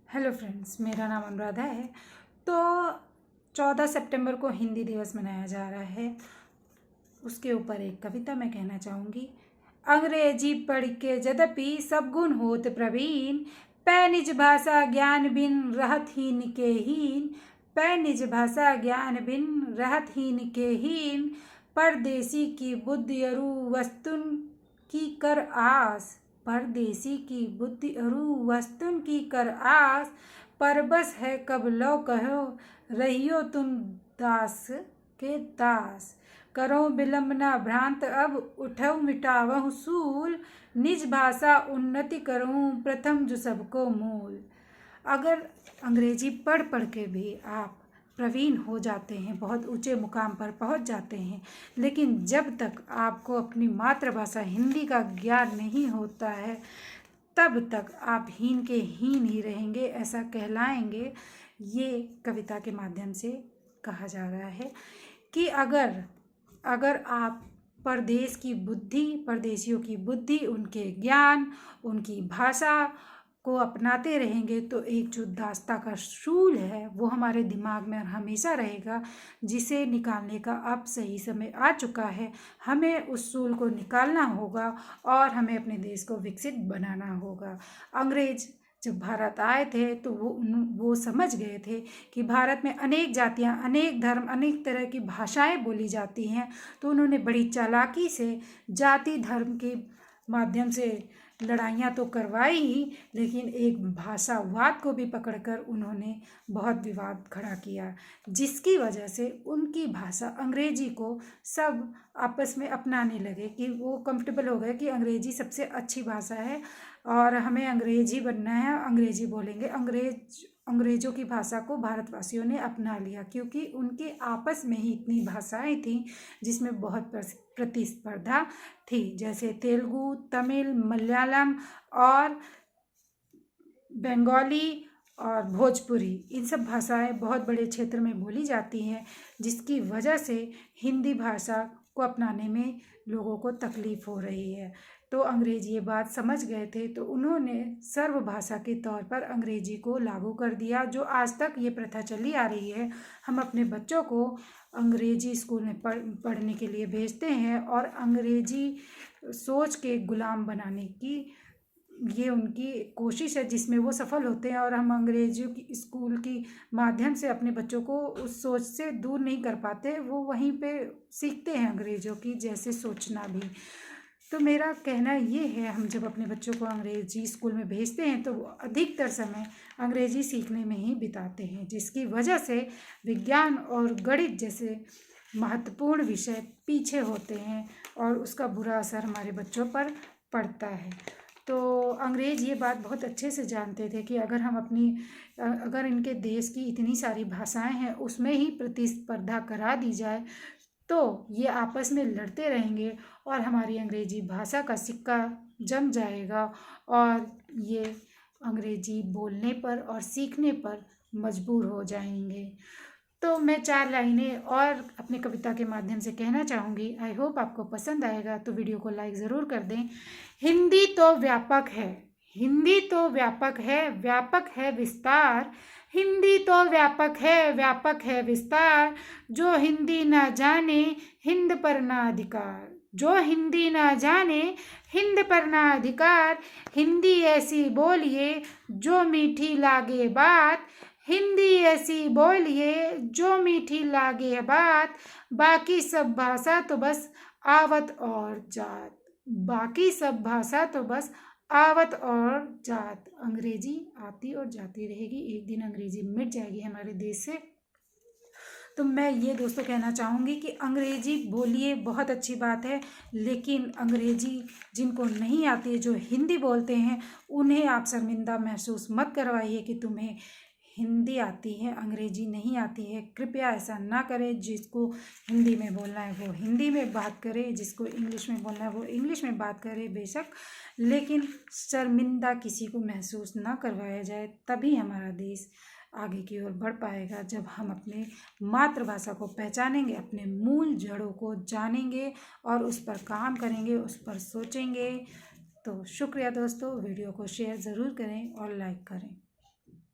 Hello friends, मेरा नाम अनुराधा है। तो 14 सितंबर को हिंदी दिवस मनाया जा रहा है। उसके ऊपर एक कविता मैं कहना चाहूँगी। अंग्रेजी पढ़ के यद्यपि सब गुण होत प्रवीण, पै निज भाषा ज्ञान बिन रहत हीन के हीन। पै निज भाषा ज्ञान बिन रहत हीन के हीन। परदेसी की बुद्धि अरु वस्तुन की कर आस। परदेसी की बुद्धि अरु वस्तुन की कर आस। परबस है कब लो कहो रहियो तुम दास के दास। करो विलंब न भ्रांत अब उठऊ मिटावहु सूल। निज भाषा उन्नति करूँ प्रथम जो सबको मूल। अगर अंग्रेजी पढ़ पढ़ के भी आप प्रवीण हो जाते हैं, बहुत ऊंचे मुकाम पर पहुंच जाते हैं, लेकिन जब तक आपको अपनी मातृभाषा हिंदी का ज्ञान नहीं होता है तब तक आप हीन के हीन ही रहेंगे, ऐसा कहलाएंगे। ये कविता के माध्यम से कहा जा रहा है कि अगर आप परदेशियों की बुद्धि, उनके ज्ञान, उनकी भाषा को अपनाते रहेंगे तो एक जो दास्ता का शूल है वो हमारे दिमाग में हमेशा रहेगा, जिसे निकालने का अब सही समय आ चुका है। हमें उस शूल को निकालना होगा और हमें अपने देश को विकसित बनाना होगा। अंग्रेज जब भारत आए थे तो वो समझ गए थे कि भारत में अनेक जातियां, अनेक धर्म, अनेक तरह की भाषाएं बोली जाती हैं। तो उन्होंने बड़ी चालाकी से जाति धर्म के माध्यम से लड़ाइयाँ तो करवाई ही, लेकिन एक भाषावाद को भी पकड़कर उन्होंने बहुत विवाद खड़ा किया, जिसकी वजह से उनकी भाषा अंग्रेजी को सब आपस में अपनाने लगे कि वो कंफर्टेबल हो गए कि अंग्रेजी सबसे अच्छी भाषा है और हमें अंग्रेजी बनना है, अंग्रेजी बोलेंगे। अंग्रेज़ों की भाषा को भारतवासियों ने अपना लिया क्योंकि उनके आपस में ही इतनी भाषाएं थीं जिसमें बहुत प्रतिस्पर्धा थी, जैसे तेलुगु, तमिल, मलयालम और बंगाली और भोजपुरी। इन सब भाषाएं बहुत बड़े क्षेत्र में बोली जाती हैं, जिसकी वजह से हिंदी भाषा को अपनाने में लोगों को तकलीफ़ हो रही है। तो अंग्रेज ये बात समझ गए थे तो उन्होंने सर्वभाषा के तौर पर अंग्रेजी को लागू कर दिया, जो आज तक ये प्रथा चली आ रही है। हम अपने बच्चों को अंग्रेजी स्कूल में पढ़ने के लिए भेजते हैं और अंग्रेजी सोच के गुलाम बनाने की ये उनकी कोशिश है, जिसमें वो सफल होते हैं। और हम अंग्रेजी की स्कूल की माध्यम से अपने बच्चों को उस सोच से दूर नहीं कर पाते, वो वहीं पे सीखते हैं अंग्रेज़ों की जैसे सोचना भी। तो मेरा कहना ये है, हम जब अपने बच्चों को अंग्रेजी स्कूल में भेजते हैं तो वो अधिकतर समय अंग्रेजी सीखने में ही बिताते हैं, जिसकी वजह से विज्ञान और गणित जैसे महत्वपूर्ण विषय पीछे होते हैं और उसका बुरा असर हमारे बच्चों पर पड़ता है। तो अंग्रेज़ ये बात बहुत अच्छे से जानते थे कि अगर इनके देश की इतनी सारी भाषाएं हैं उसमें ही प्रतिस्पर्धा करा दी जाए तो ये आपस में लड़ते रहेंगे और हमारी अंग्रेजी भाषा का सिक्का जम जाएगा और ये अंग्रेजी बोलने पर और सीखने पर मजबूर हो जाएंगे। तो मैं 4 लाइनें और अपने कविता के माध्यम से कहना चाहूँगी। आई होप आपको पसंद आएगा, तो वीडियो को लाइक ज़रूर कर दें। हिंदी तो व्यापक है, हिंदी तो व्यापक है विस्तार। हिंदी तो व्यापक है विस्तार। जो हिंदी ना जाने हिंद पर ना अधिकार। जो हिंदी ना जाने हिंद पर ना अधिकार। हिंदी ऐसी बोलिए जो मीठी लागे बात। हिंदी ऐसी बोलिए जो मीठी लागे बात। बाकी सब भाषा तो बस आवत और जात। बाकी सब भाषा तो बस आवत और जात। अंग्रेजी आती और जाती रहेगी, एक दिन अंग्रेजी मिट जाएगी हमारे देश से। तो मैं ये दोस्तों कहना चाहूँगी कि अंग्रेजी बोलिए, बहुत अच्छी बात है, लेकिन अंग्रेजी जिनको नहीं आती है, जो हिंदी बोलते हैं, उन्हें आप शर्मिंदा महसूस मत करवाइए कि तुम्हें हिंदी आती है, अंग्रेजी नहीं आती है। कृपया ऐसा ना करें। जिसको हिंदी में बोलना है वो हिंदी में बात करे, जिसको इंग्लिश में बोलना है वो इंग्लिश में बात करे बेशक, लेकिन शर्मिंदा किसी को महसूस ना करवाया जाए। तभी हमारा देश आगे की ओर बढ़ पाएगा, जब हम अपने मातृभाषा को पहचानेंगे, अपने मूल जड़ों को जानेंगे और उस पर काम करेंगे, उस पर सोचेंगे। तो शुक्रिया दोस्तों, वीडियो को शेयर ज़रूर करें और लाइक करें।